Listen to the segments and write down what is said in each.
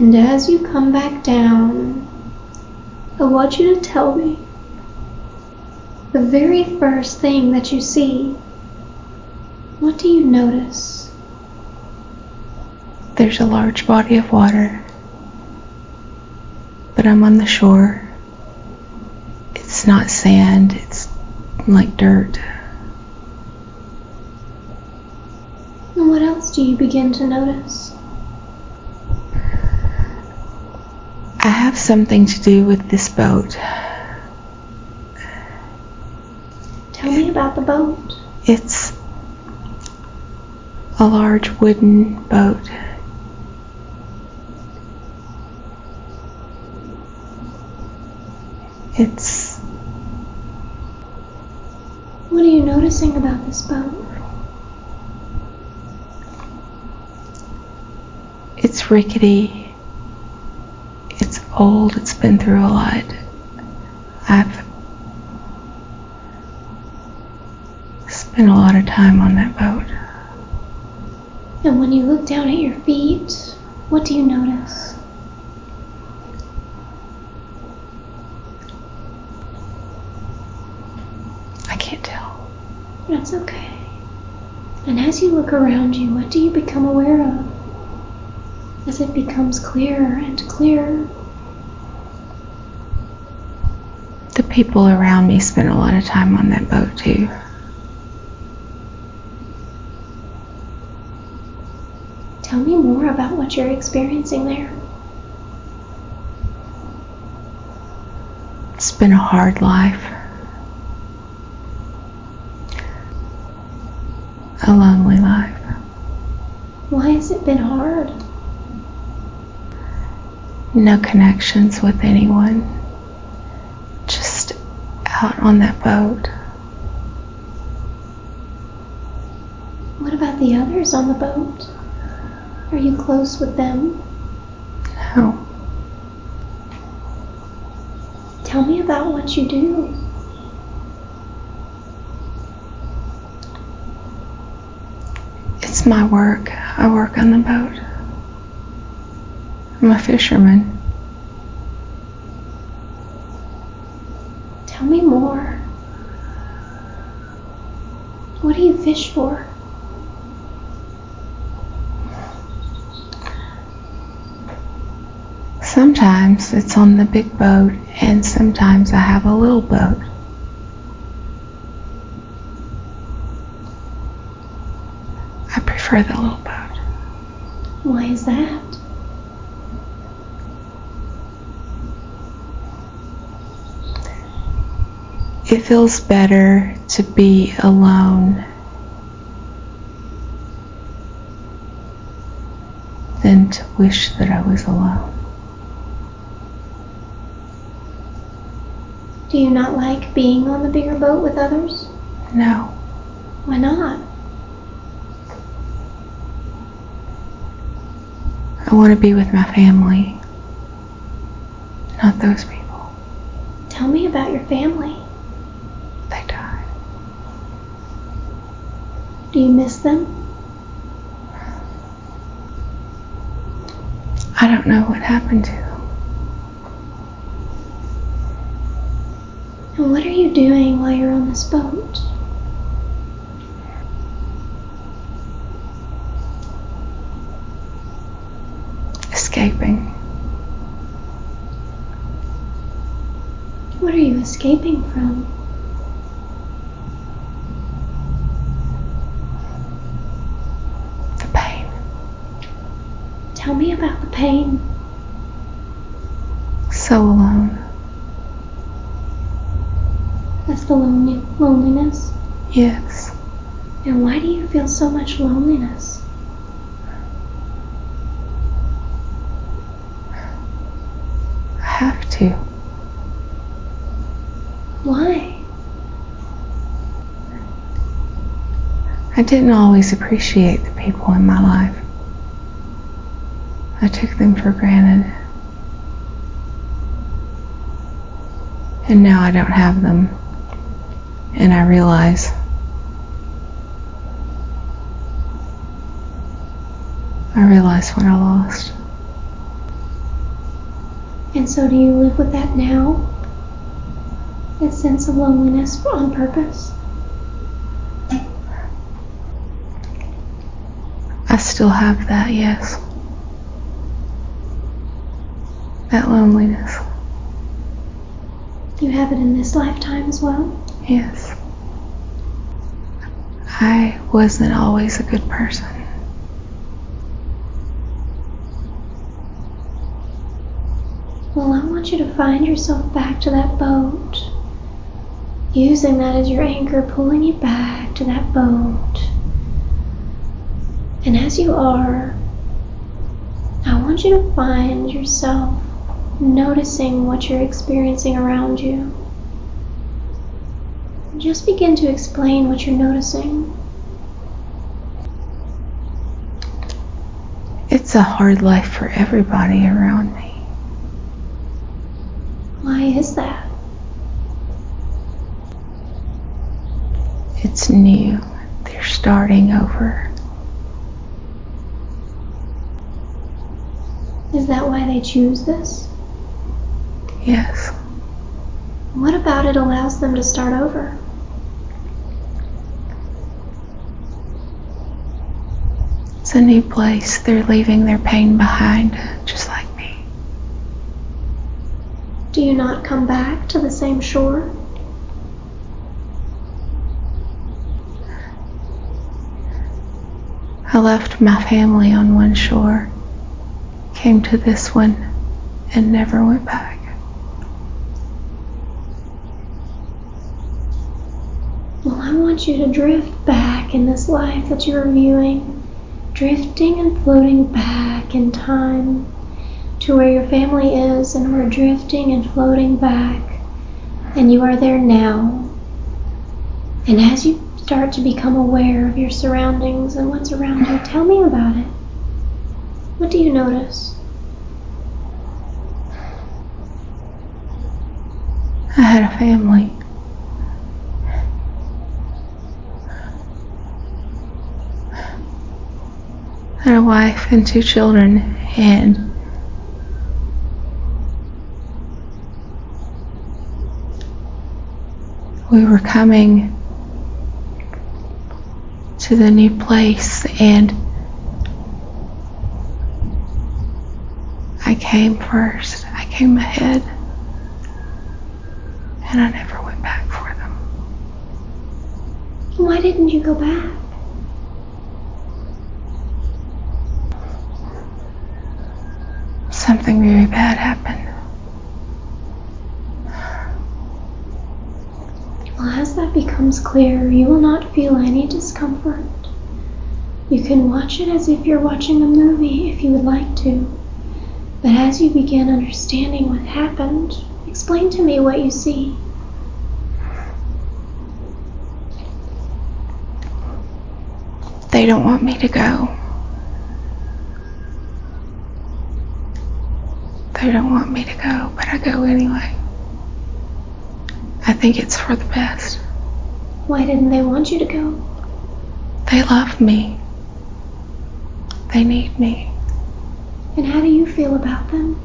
And as you come back down, I want you to tell me the very first thing that you see. What do you notice? There's a large body of water, but I'm on the shore. It's not sand, it's like dirt. And what else do you begin to notice? I have something to do with this boat. Tell me about the boat. It's a large wooden boat. What are you noticing about this boat? It's rickety. It's old. It's been through a lot. I've spent a lot of time on that boat. And when you look down at your feet, what do you notice? I can't tell. That's okay. And as you look around you, what do you become aware of? As it becomes clearer and clearer. The people around me spent a lot of time on that boat too. Tell me more about what you're experiencing there. It's been a hard life. A lonely life. Why has it been hard? No connections with anyone. Just out on that boat. What about the others on the boat? Are you close with them? No. Tell me about what you do. It's my work. I work on the boat. I'm a fisherman. Tell me more. What do you fish for? Sometimes it's on the big boat, and sometimes I have a little boat. I prefer the little boat. Why is that? It feels better to be alone than to wish that I was alone. Do you not like being on the bigger boat with others? No. Why not? I want to be with my family, not those people. Tell me about your family. They died. Do you miss them? I don't know what happened to them. And what are you doing while you're on this boat? Escaping. What are you escaping from? The pain. Tell me about the pain. So alone. That's the loneliness? Yes. And why do you feel so much loneliness? I have to. Why? I didn't always appreciate the people in my life. I took them for granted. And now I don't have them. And I realize what I lost. And so do you live with that now? That sense of loneliness on purpose? I still have that, yes. That loneliness. You have it in this lifetime as well? Yes. I wasn't always a good person. Well, I want you to find yourself back to that boat, using that as your anchor, pulling you back to that boat. And as you are, I want you to find yourself noticing what you're experiencing around you. Just begin to explain what you're noticing. It's a hard life for everybody around me. Why is that? It's new. They're starting over. Is that why they choose this? Yes. What about it allows them to start over? It's a new place. They're leaving their pain behind, just like me. Do you not come back to the same shore? I left my family on one shore, came to this one, and never went back. Well, I want you to drift back in this life that you're viewing, drifting and floating back in time to where your family is, and we're drifting and floating back, and you are there now. And as you start to become aware of your surroundings and what's around you, tell me about it. What do you notice? I had a family. I had a wife and 2 children, and we were coming to the new place, and I came first. I came ahead, and I never went back for them. Why didn't you go back? Something very bad happened. Well, as that becomes clear, you will not feel any discomfort. You can watch it as if you're watching a movie if you would like to. But as you begin understanding what happened, explain to me what you see. They don't want me to go. They don't want me to go, but I go anyway. I think it's for the best. Why didn't they want you to go? They love me. They need me. And how do you feel about them?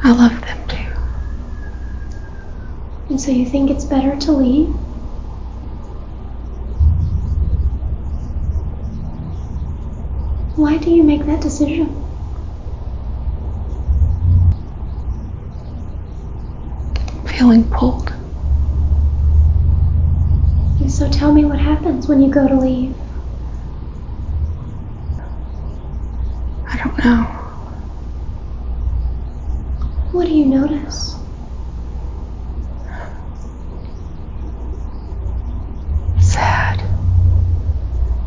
I love them too. And so you think it's better to leave? Why do you make that decision? Feeling pulled. And so tell me what happens when you go to leave. I don't know. What do you notice?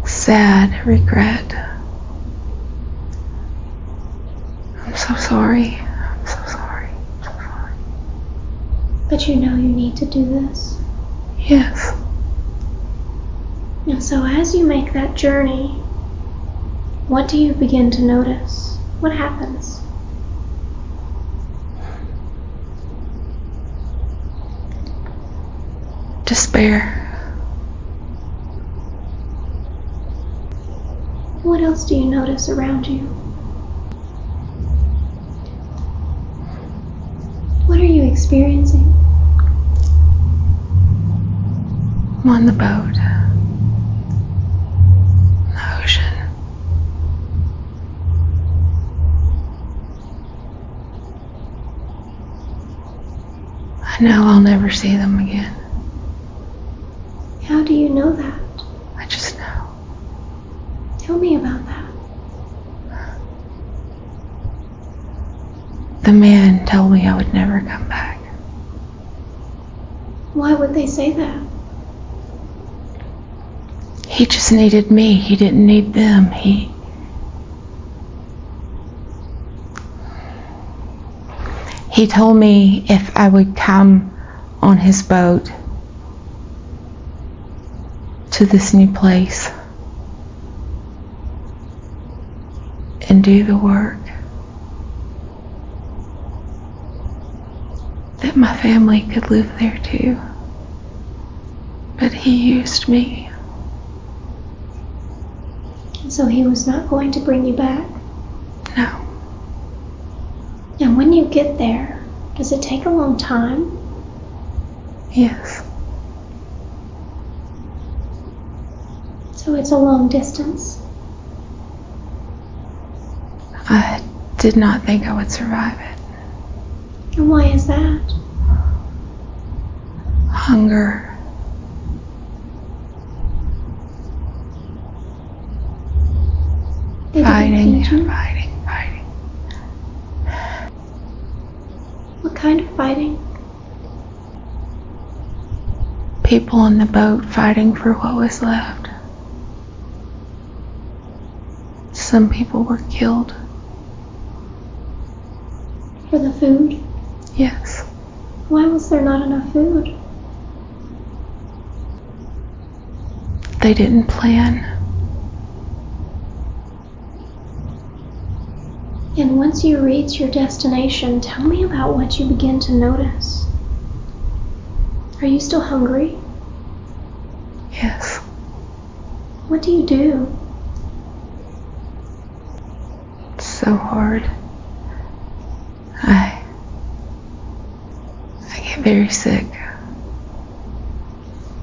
Sad regret. I'm so sorry. I'm so sorry. I'm so sorry. But you know you need to do this. Yes. And so as you make that journey, what do you begin to notice? What happens? Despair. What else do you notice around you? experiencing? I'm on the boat. The ocean. I know I'll never see them again. How do you know that? I just know. Tell me about that. The man told me I would never come back. Why would they say that? He just needed me. He didn't need them. He told me if I would come on his boat to this new place and do the work, that my family could live there too. But he used me. So he was not going to bring you back? No. And when you get there, does it take a long time? Yes. So it's a long distance? I did not think I would survive it. And why is that? Hunger. They didn't feed you? Fighting. What kind of fighting? People on the boat fighting for what was left. Some people were killed. For the food? Yes. Why was there not enough food? They didn't plan. And once you reach your destination, tell me about what you begin to notice. Are you still hungry? Yes. What do you do? It's so hard. I get very sick.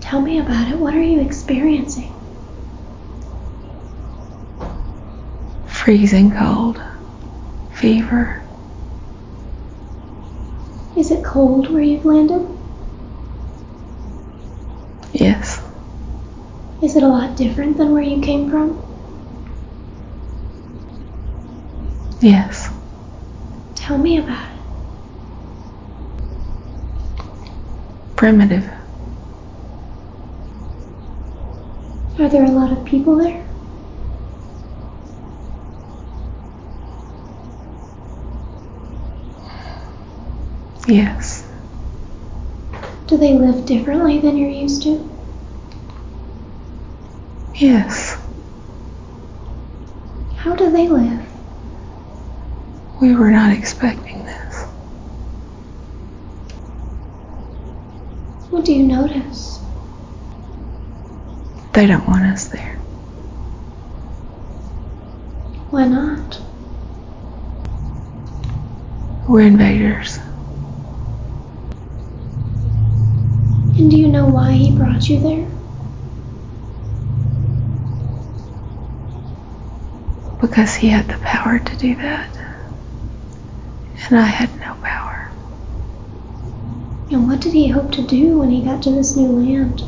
Tell me about it. What are you experiencing? Freezing cold. Fever. Is it cold where you've landed? Yes. Is it a lot different than where you came from? Yes. Tell me about it. Primitive. Are there a lot of people there? Yes. Do they live differently than you're used to? Yes. How do they live? We were not expecting this. What do you notice? They don't want us there. Why not? We're invaders. And do you know why he brought you there? Because he had the power to do that. And I had no power. And what did he hope to do when he got to this new land?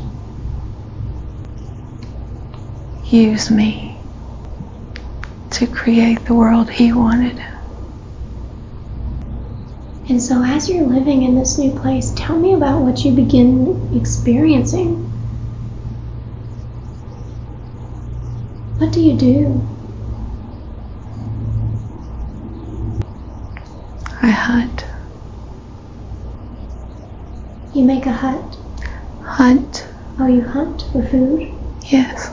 Use me to create the world he wanted. And so as you're living in this new place, tell me about what you begin experiencing. What do you do? I hunt. You make a hut. Hunt? Oh, you hunt for food? Yes.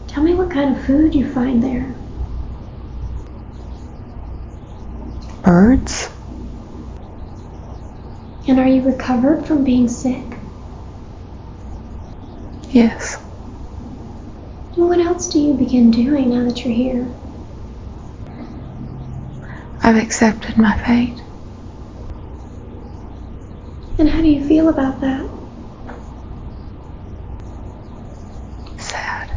Tell me what kind of food you find there. Birds? And are you recovered from being sick? Yes. And what else do you begin doing now that you're here? I've accepted my fate. And how do you feel about that? Sad.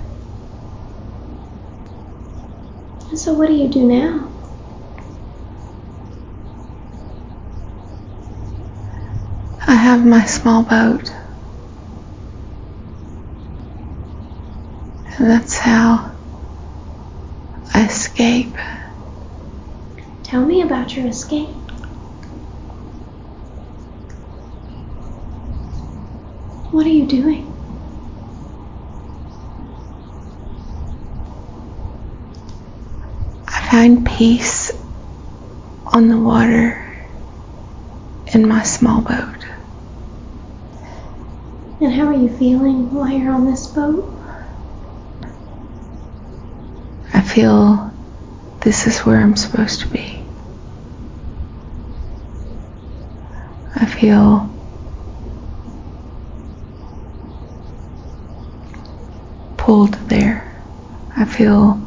And so what do you do now? I have my small boat. And that's how I escape. Tell me about your escape. What are you doing? I find peace on the water in my small boat. And how are you feeling while you're on this boat? I feel this is where I'm supposed to be. I feel pulled there. I feel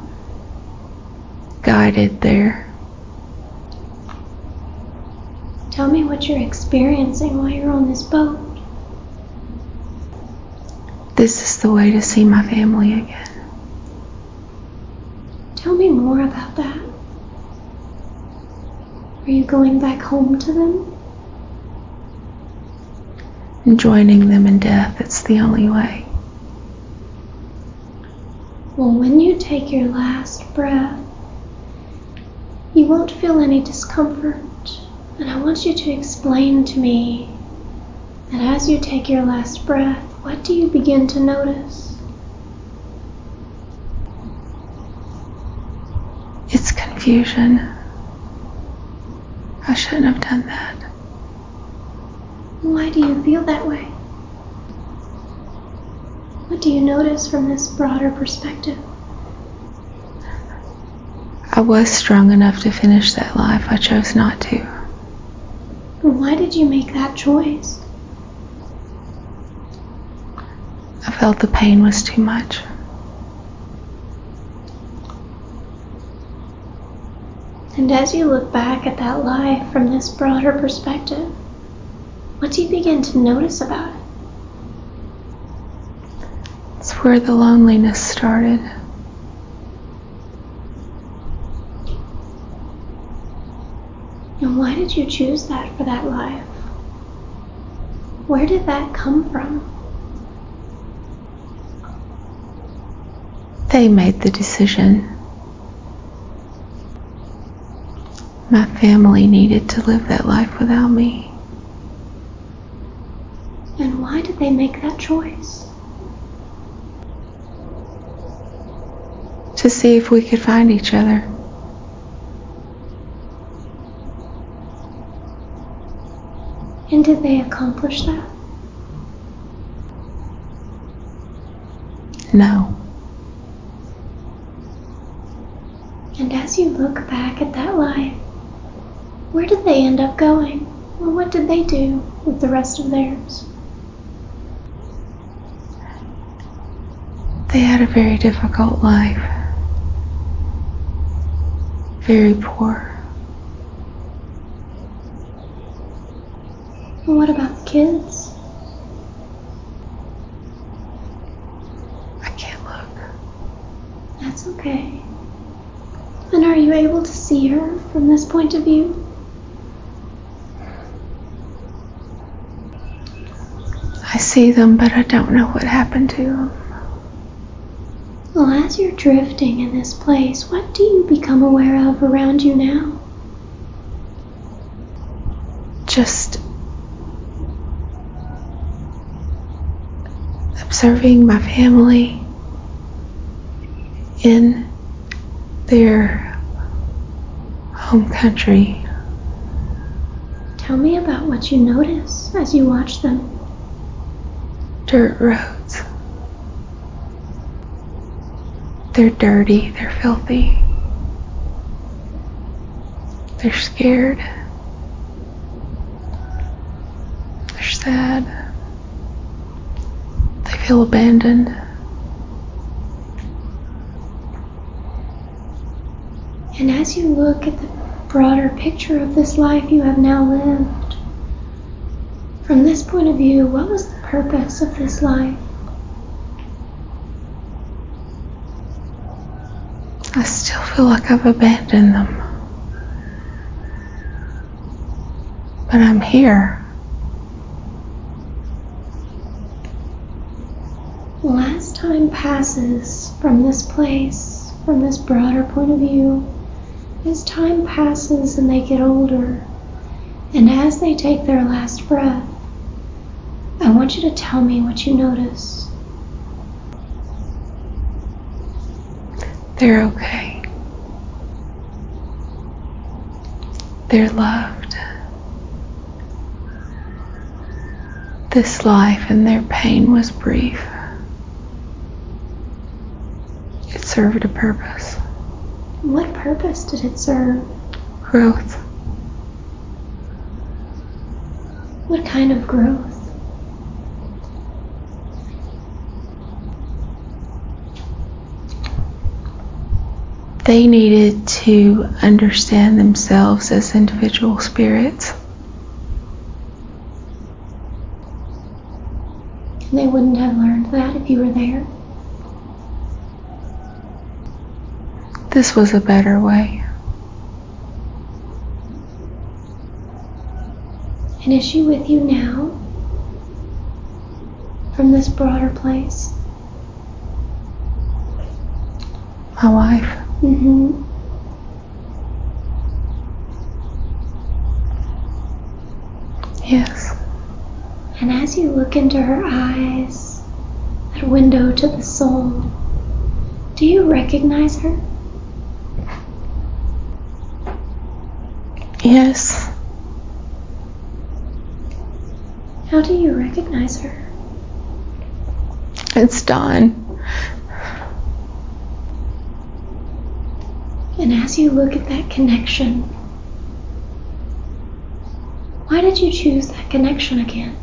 guided there. Tell me what you're experiencing while you're on this boat. This is the way to see my family again. Tell me more about that. Are you going back home to them? And joining them in death, it's the only way. Well, when you take your last breath, you won't feel any discomfort. And I want you to explain to me that as you take your last breath, what do you begin to notice? It's confusion. I shouldn't have done that. Why do you feel that way? What do you notice from this broader perspective? I was strong enough to finish that life. I chose not to. Why did you make that choice? I felt the pain was too much. And as you look back at that life from this broader perspective, what do you begin to notice about it? It's where the loneliness started. And why did you choose that for that life? Where did that come from? They made the decision. My family needed to live that life without me. And why did they make that choice? To see if we could find each other. And did they accomplish that? No. And as you look back at that life, where did they end up going? Or what did they do with the rest of theirs? They had a very difficult life. Very poor. And what about the kids? I can't look. That's okay. And are you able to see her from this point of view? I see them, but I don't know what happened to them. Well, as you're drifting in this place, what do you become aware of around you now? Just observing my family in their home country. Tell me about what you notice as you watch them. Dirt roads. They're dirty, they're filthy. They're scared. They're sad. They feel abandoned. And as you look at the broader picture of this life you have now lived, From this point of view, what was the purpose of this life? I still feel like I've abandoned them. But I'm here. As time passes from this place, from this broader point of view, as time passes and they get older, and as they take their last breath, I want you to tell me what you notice. They're okay. They're loved. This life and their pain was brief. It served a purpose. What purpose did it serve? Growth. What kind of growth? They needed to understand themselves as individual spirits. And they wouldn't have learned that if you were there. This was a better way. And is she with you now? From this broader place? My wife. Mm-hmm. Yes. And as you look into her eyes, that window to the soul, do you recognize her? Yes. How do you recognize her? It's Dawn. And as you look at that connection, why did you choose that connection again?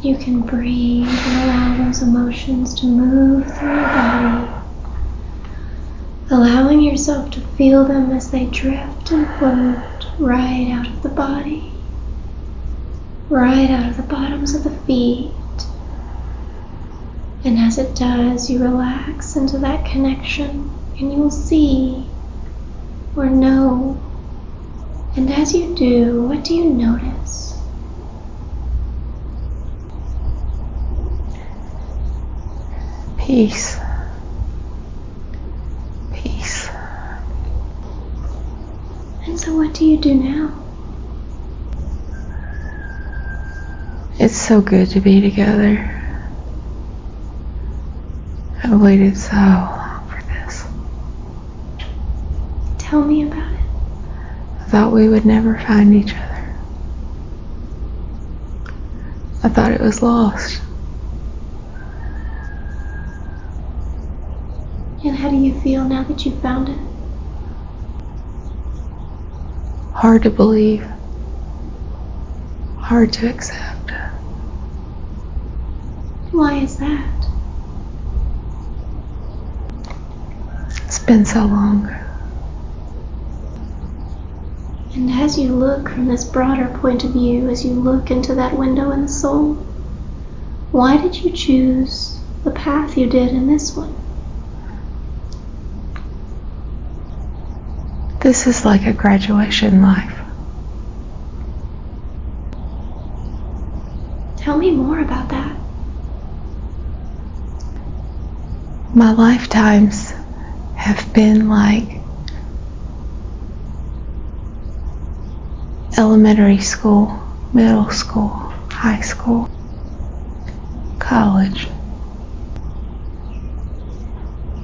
You can breathe and allow those emotions to move through your body, allowing yourself to feel them as they drift and float right out of the body, right out of the bottoms of the feet. And as it does, you relax into that connection and you'll see or know. And as you do, what do you notice? Peace. Peace. And so what do you do now? It's so good to be together. I waited so long for this. Tell me about it. I thought we would never find each other. I thought it was lost. And how do you feel now that you've found it? Hard to believe. Hard to accept. Why is that? It's been so long. And as you look from this broader point of view, as you look into that window in the soul, why did you choose the path you did in this one? This is like a graduation life. Tell me more about that. My lifetimes have been like elementary school, middle school, high school, college.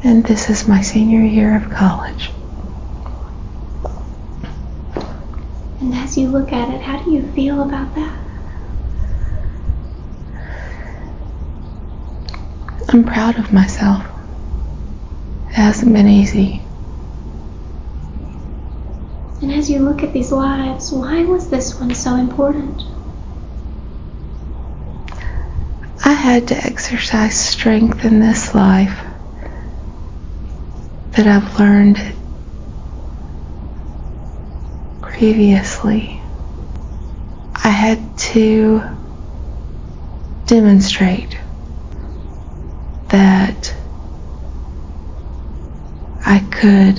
And this is my senior year of college. And as you look at it, how do you feel about that? I'm proud of myself. It hasn't been easy. And as you look at these lives, why was this one so important? I had to exercise strength in this life that I've learned previously. I had to demonstrate that I could.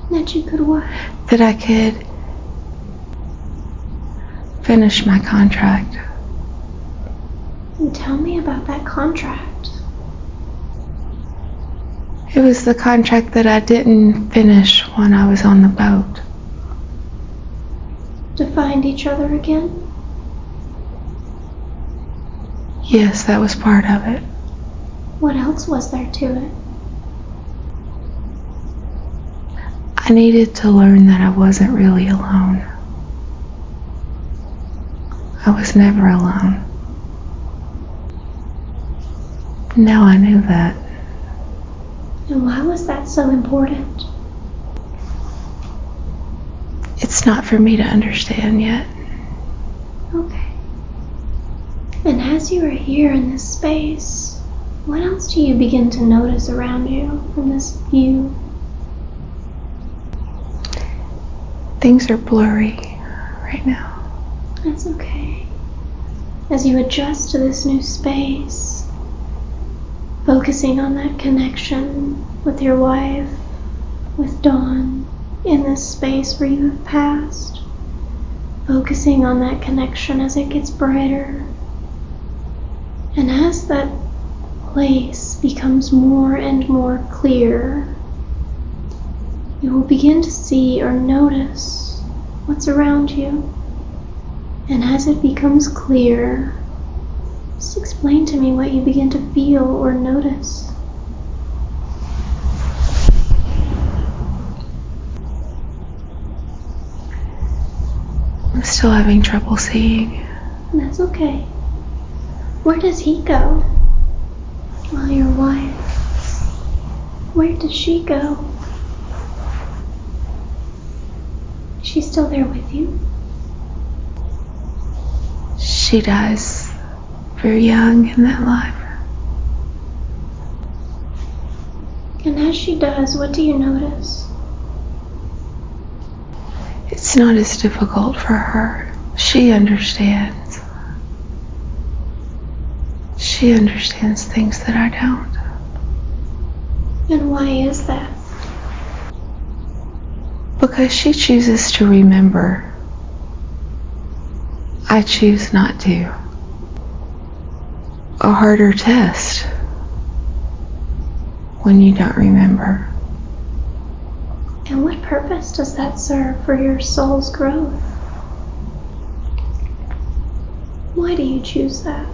That you could what? That I could finish my contract. And tell me about that contract. It was the contract that I didn't finish when I was on the boat. To find each other again? Yes, that was part of it. What else was there to it? I needed to learn that I wasn't really alone. I was never alone. Now I knew that. And why was that so important? It's not for me to understand yet. Okay. And as you are here in this space, what else do you begin to notice around you from this view? Things are blurry right now. That's okay. As you adjust to this new space, focusing on that connection with your wife, with Dawn, in this space where you have passed, focusing on that connection as it gets brighter. And as that place becomes more and more clear, you will begin to see or notice what's around you. And as it becomes clear, just explain to me what you begin to feel or notice. I'm still having trouble seeing. That's okay. Where does he go? Well, your wife. Where does she go? Is she still there with you? She dies very young in that life. And as she does, what do you notice? It's not as difficult for her. She understands. She understands things that I don't. And why is that? Because she chooses to remember. I choose not to. A harder test when you don't remember. And what purpose does that serve for your soul's growth? Why do you choose that?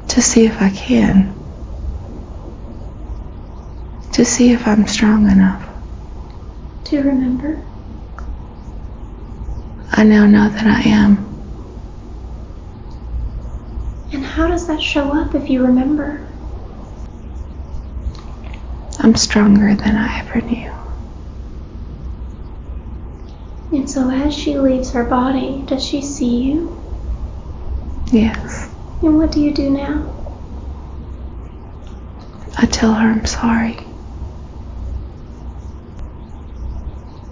To see if I can. To see if I'm strong enough. To remember? I now know that I am. And how does that show up if you remember? I'm stronger than I ever knew. And so as she leaves her body, does she see you? Yes. And what do you do now? I tell her I'm sorry.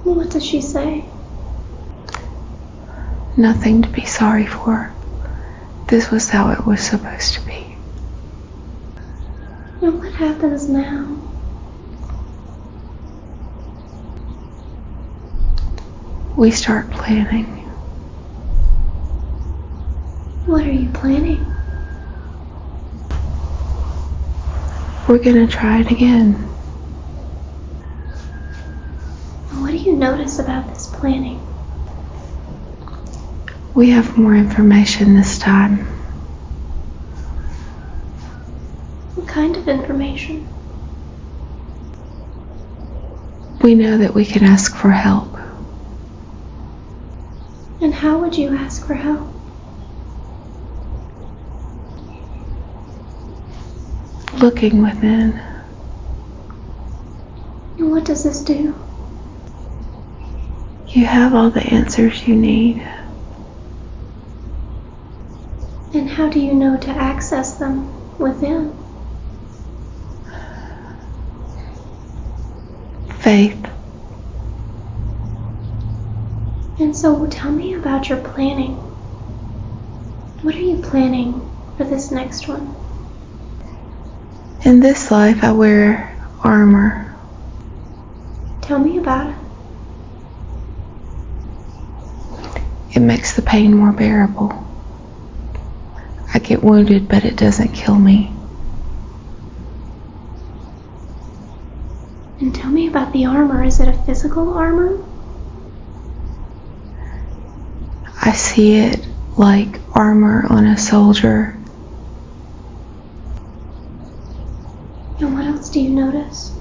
What does she say? Nothing to be sorry for. This was how it was supposed to be. And what happens now? We start planning. What are you planning? We're gonna try it again. What do you notice about this planning? We have more information this time. What kind of information? We know that we can ask for help. And how would you ask for help? Looking within. And what does this do? You have all the answers you need. how do you know to access them within? Faith. And so tell me about your planning. What are you planning for this next one? In this life, I wear armor. Tell me about it. It makes the pain more bearable. I get wounded, but it doesn't kill me. And tell me about the armor. Is it a physical armor? I see it like armor on a soldier. And what else do you notice?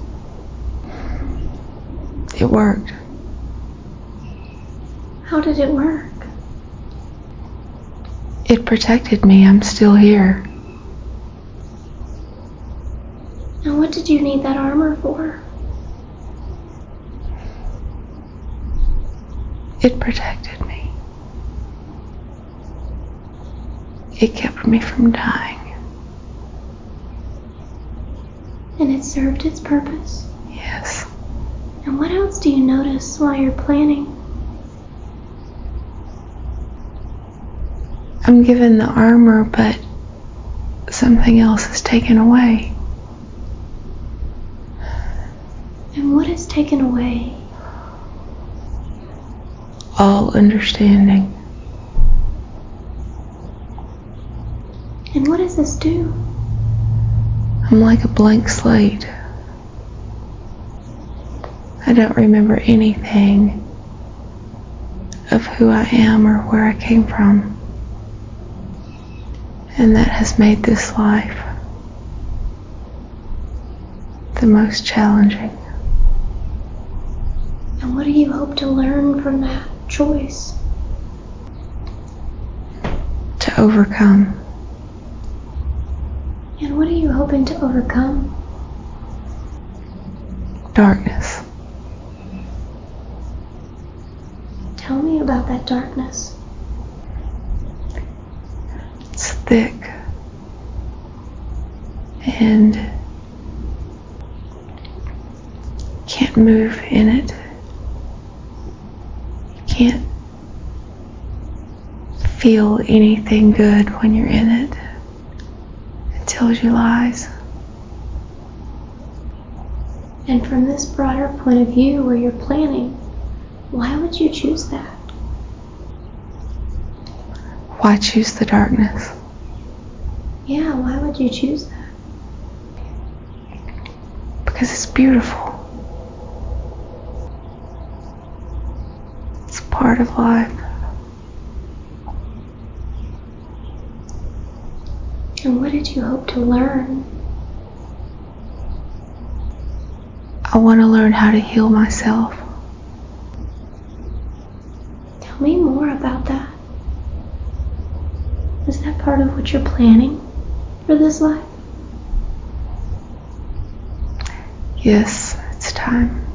It worked. How did it work? It protected me. I'm still here. And what did you need that armor for? It protected me. It kept me from dying. And it served its purpose? Yes. And what else do you notice while you're planning? I'm given the armor, but something else is taken away. And what is taken away? All understanding. And what does this do? I'm like a blank slate. I don't remember anything of who I am or where I came from. And that has made this life the most challenging. And what do you hope to learn from that choice? To overcome. And what are you hoping to overcome? Darkness. Tell me about that darkness. It's thick and can't move in it. You can't feel anything good when you're in it. It tells you lies. And from this broader point of view where you're planning, why would you choose that? Why choose the darkness? Yeah, why would you choose that? Because it's beautiful. It's part of life. And what did you hope to learn? I want to learn how to heal myself. Tell me more about that. Is that part of what you're planning for this life? Yes, it's time.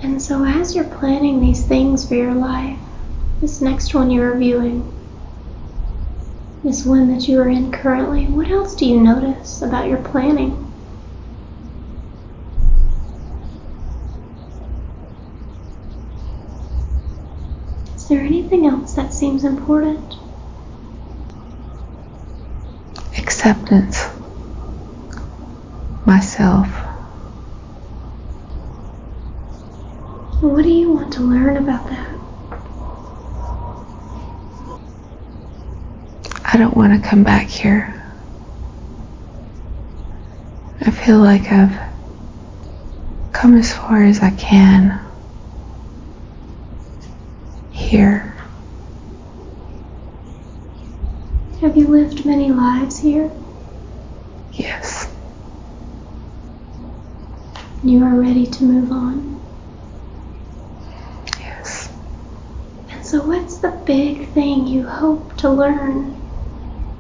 And so as you're planning these things for your life, this next one you're reviewing, this one that you are in currently, what else do you notice about your planning? Is there anything else that seems important? Acceptance. Myself. What do you want to learn about that? I don't want to come back here. I feel like I've come as far as I can here. Have you lived many lives here? Yes. You are ready to move on? Yes. And so what's the big thing you hope to learn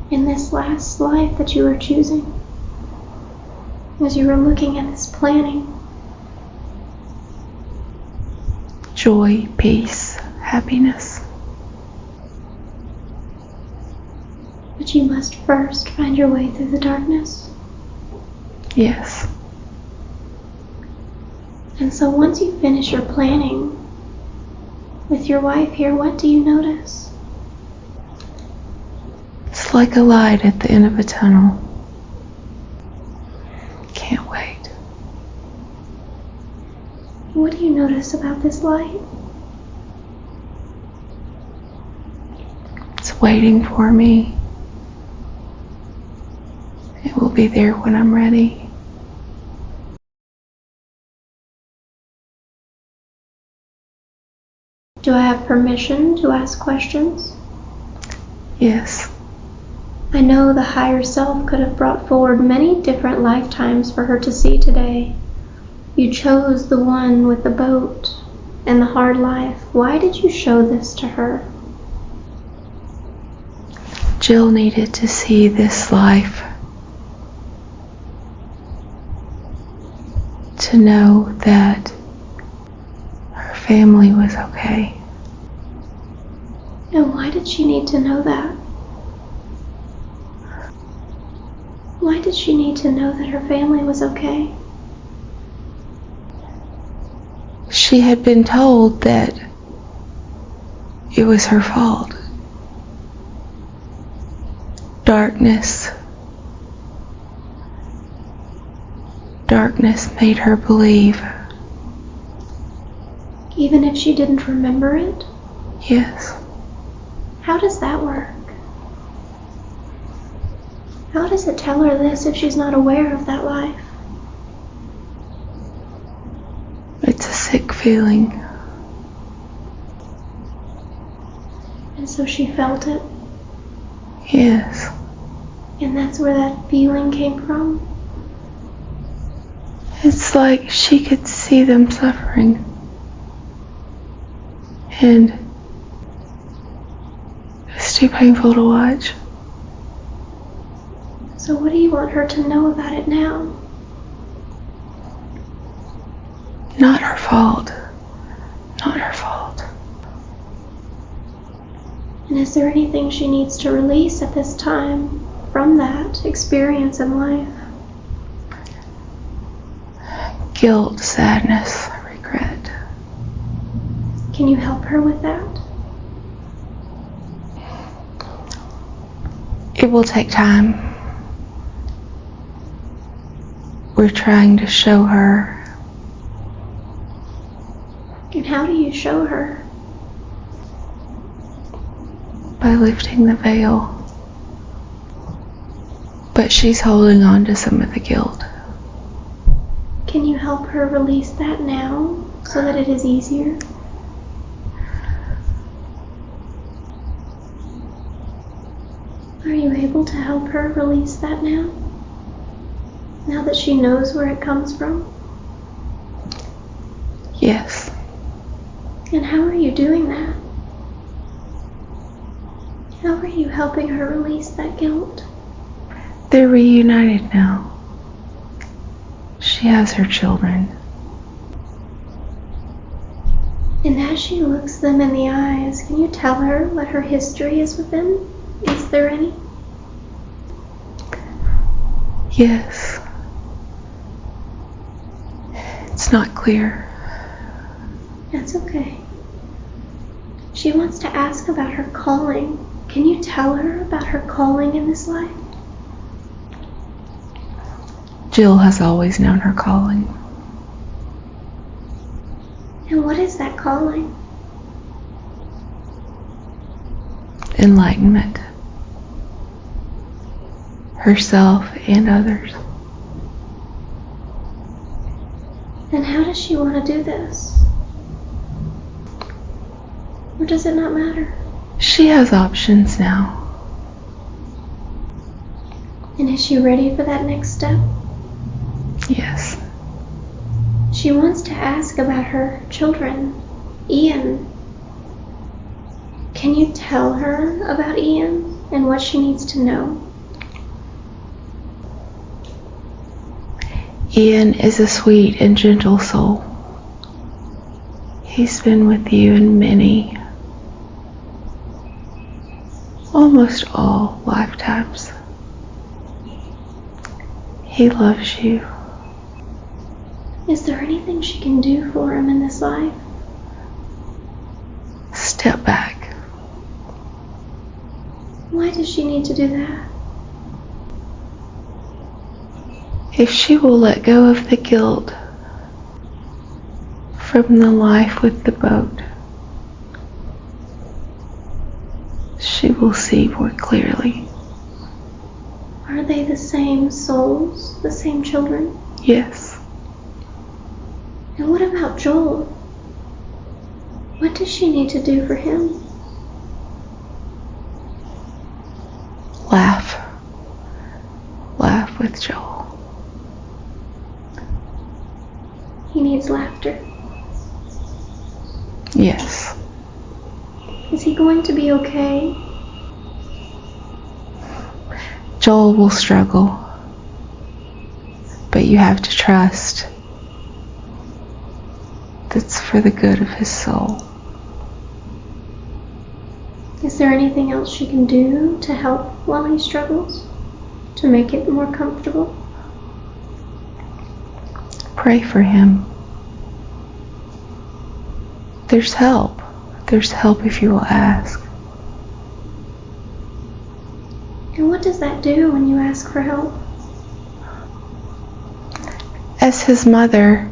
in this last life that you are choosing? As you were looking at this planning. Joy, peace, happiness. But you must first find your way through the darkness. Yes. And so once you finish your planning with your wife here, what do you notice? It's like a light at the end of a tunnel. Can't wait. What do you notice about this light? It's waiting for me. It will be there when I'm ready. Do I have permission to ask questions? Yes. I know the higher self could have brought forward many different lifetimes for her to see today. You chose the one with the boat and the hard life. Why did you show this to her? Jill needed to see this life to know that her family was okay. And why did she need to know that? Why did she need to know that her family was okay? She had been told that it was her fault. Darkness made her believe. Even if she didn't remember it? Yes. How does that work? How does it tell her this if she's not aware of that life? It's a sick feeling. And so she felt it. Yes. And that's where that feeling came from. It's like she could see them suffering. And it's too painful to watch. So what do you want her to know about it now? Not her fault. Not her fault. And is there anything she needs to release at this time from that experience in life? Guilt, sadness, regret. Can you help her with that? It will take time. We're trying to show her. And how do you show her? By lifting the veil. But she's holding on to some of the guilt. Can you help her release that now so that it is easier? Are you able to help her release that now? Now that she knows where it comes from? Yes. And how are you doing that? How are you helping her release that guilt? They're reunited now. She has her children. And as she looks them in the eyes, can you tell her what her history is with them? Is there any? Yes. It's not clear. That's okay. She wants to ask about her calling. Can you tell her about her calling in this life? Jill has always known her calling. And what is that calling? Enlightenment. Herself and others. And how does she want to do this? Or does it not matter? She has options now. And is she ready for that next step? Yes. She wants to ask about her children. Ian. Can you tell her about Ian and what she needs to know? Ian is a sweet and gentle soul. He's been with you in many, almost all lifetimes. He loves you. Is there anything she can do for him in this life? Step back. Why does she need to do that? If she will let go of the guilt from the life with the boat, she will see more clearly. Are they the same souls, the same children? Yes. And what about Joel? What does she need to do for him? Laugh. Laugh with Joel. He needs laughter. Yes. Is he going to be okay? Joel will struggle, but you have to trust that's for the good of his soul. Is there anything else she can do to help while he struggles? To make it more comfortable? Pray for him. There's help. There's help if you will ask. And what does that do when you ask for help? As his mother,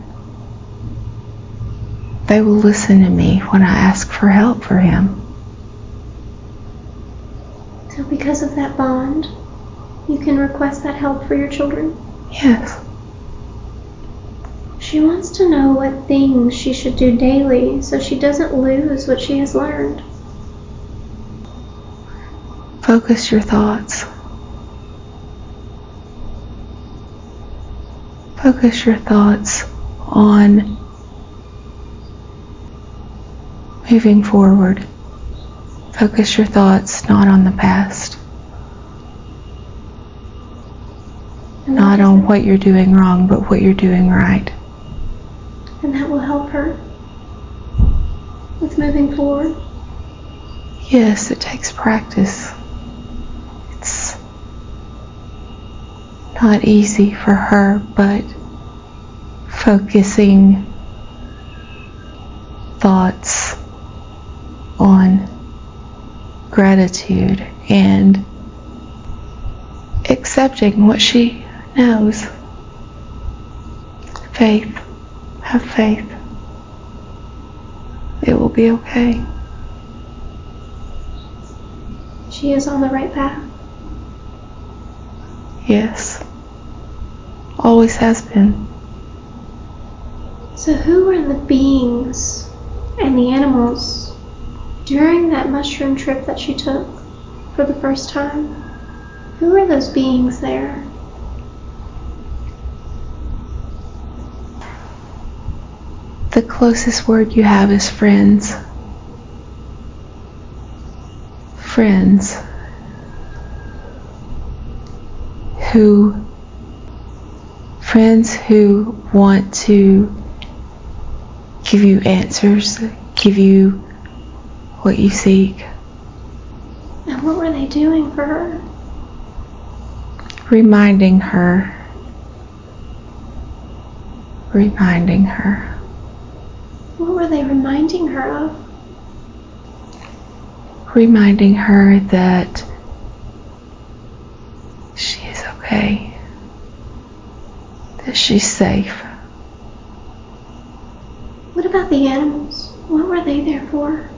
they will listen to me when I ask for help for him. So because of that bond, you can request that help for your children? Yes. She wants to know what things she should do daily so she doesn't lose what she has learned. Focus your thoughts. Focus your thoughts on moving forward. Focus your thoughts not on the past. Not on what you're doing wrong, but what you're doing right. And that will help her with moving forward? Yes, it takes practice. It's not easy for her, but focusing thoughts on gratitude and accepting what she knows. Faith. Have faith. It will be okay. She is on the right path? Yes. Always has been. So who were the beings and the animals during that mushroom trip that she took for the first time? Who were those beings there? The closest word you have is friends. Friends who want to give you answers, give you what you seek. And what were they doing for her? Reminding her. Reminding her. What were they reminding her of? Reminding her that she is okay, that she's safe. What about the animals? What were they there for?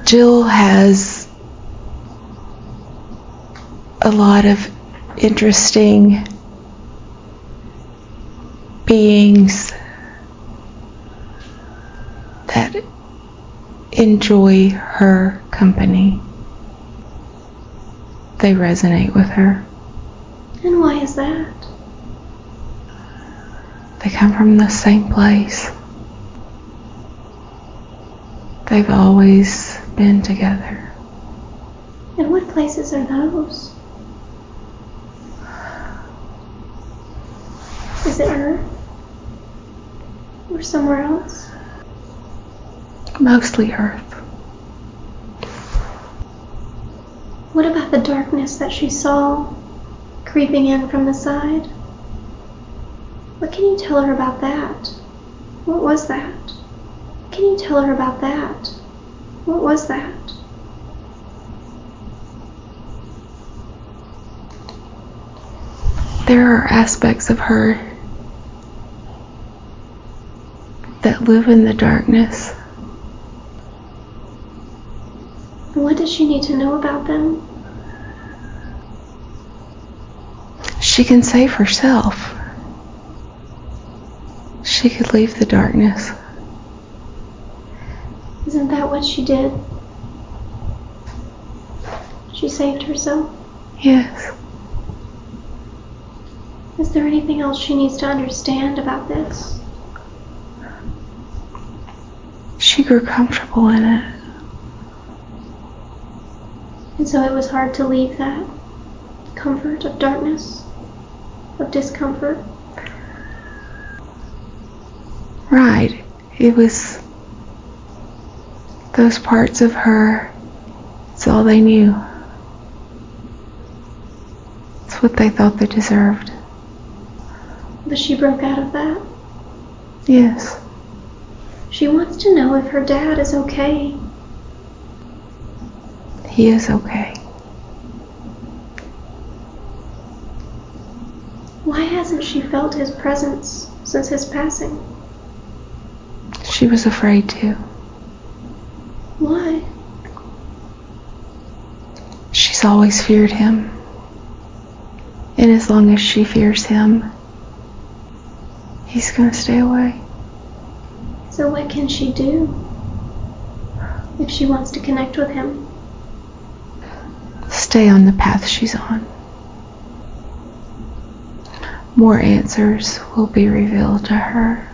Jill has a lot of interesting beings that enjoy her company. They resonate with her. And why is that? They come from the same place. They've always been together. And what places are those? Is it Earth? Or somewhere else? Mostly Earth. What about the darkness that she saw creeping in from the side? What can you tell her about that? What was that? What can you tell her about that? What was that? There are aspects of her that live in the darkness. What does she need to know about them? She can save herself. She could leave the darkness. Isn't that what she did? She saved herself? Yes. Is there anything else she needs to understand about this? She grew comfortable in it. And so it was hard to leave that comfort of darkness, of discomfort. Right. It was those parts of her, it's all they knew. It's what they thought they deserved. But she broke out of that. Yes. She wants to know if her dad is okay. He is okay. Why hasn't she felt his presence since his passing? She was afraid to. Why? She's always feared him. And as long as she fears him, he's gonna stay away. So what can she do if she wants to connect with him? Stay on the path she's on. More answers will be revealed to her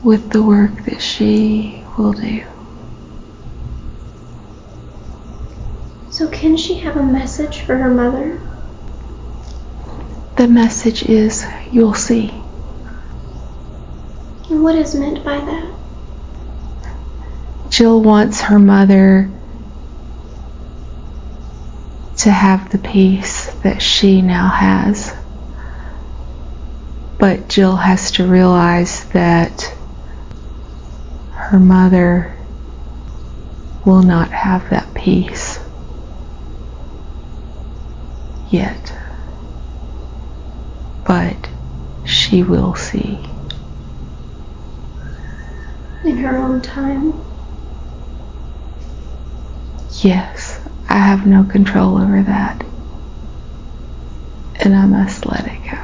with the work that she will do. So can she have a message for her mother? The message is, you'll see. And what is meant by that? Jill wants her mother to have the peace that she now has. But Jill has to realize that her mother will not have that peace yet. But she will see. In her own time? Yes, I have no control over that. And I must let it go.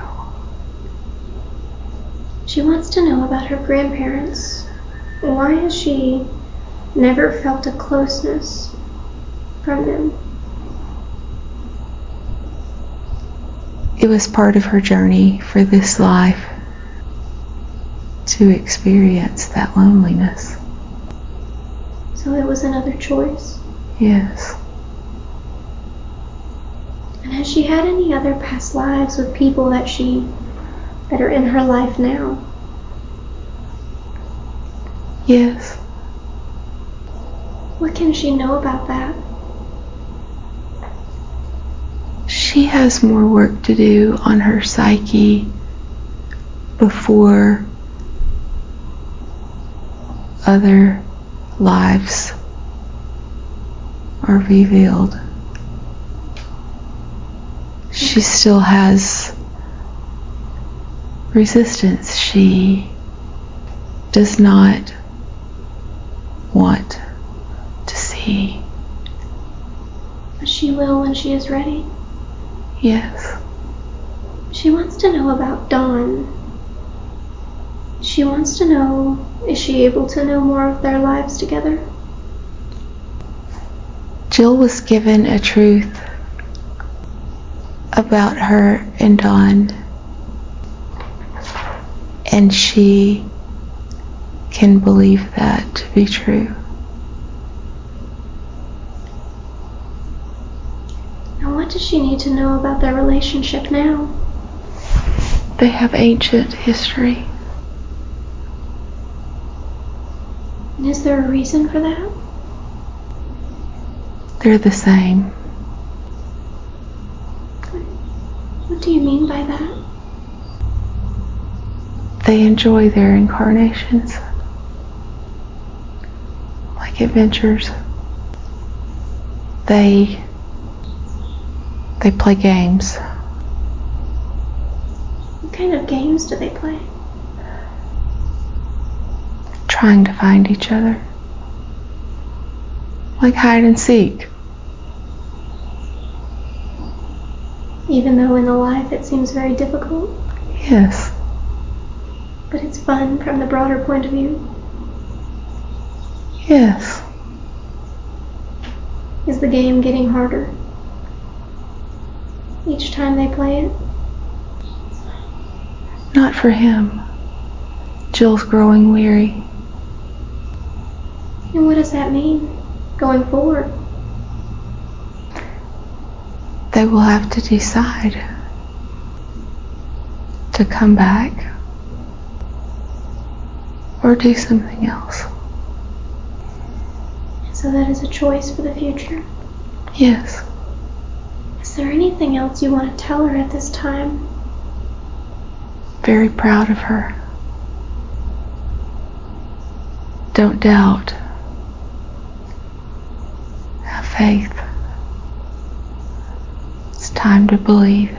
She wants to know about her grandparents. Why has she never felt a closeness from them? It was part of her journey for this life to experience that loneliness. So it was another choice. Yes. And has she had any other past lives with people that are in her life now? Yes. What can she know about that? She has more work to do on her psyche before other lives are revealed. She still has resistance. She does not want to see. But she will when she is ready. Yes. She wants to know about Dawn. She wants to know, is she able to know more of their lives together? Jill was given a truth about her and Dawn, and she can believe that to be true. Now what does she need to know about their relationship now? They have ancient history. And is there a reason for that? They're the same. What do you mean by that? They enjoy their incarnations. Like adventures. They play games. What kind of games do they play? Trying to find each other. Like hide and seek. Even though in the life it seems very difficult? Yes. But it's fun from the broader point of view? Yes. Is the game getting harder each time they play it? Not for him. Jill's growing weary. And what does that mean, going forward? They will have to decide to come back or do something else. So that is a choice for the future. Yes. Is there anything else you want to tell her at this time? Very proud of her. Don't doubt. Have faith. It's time to believe.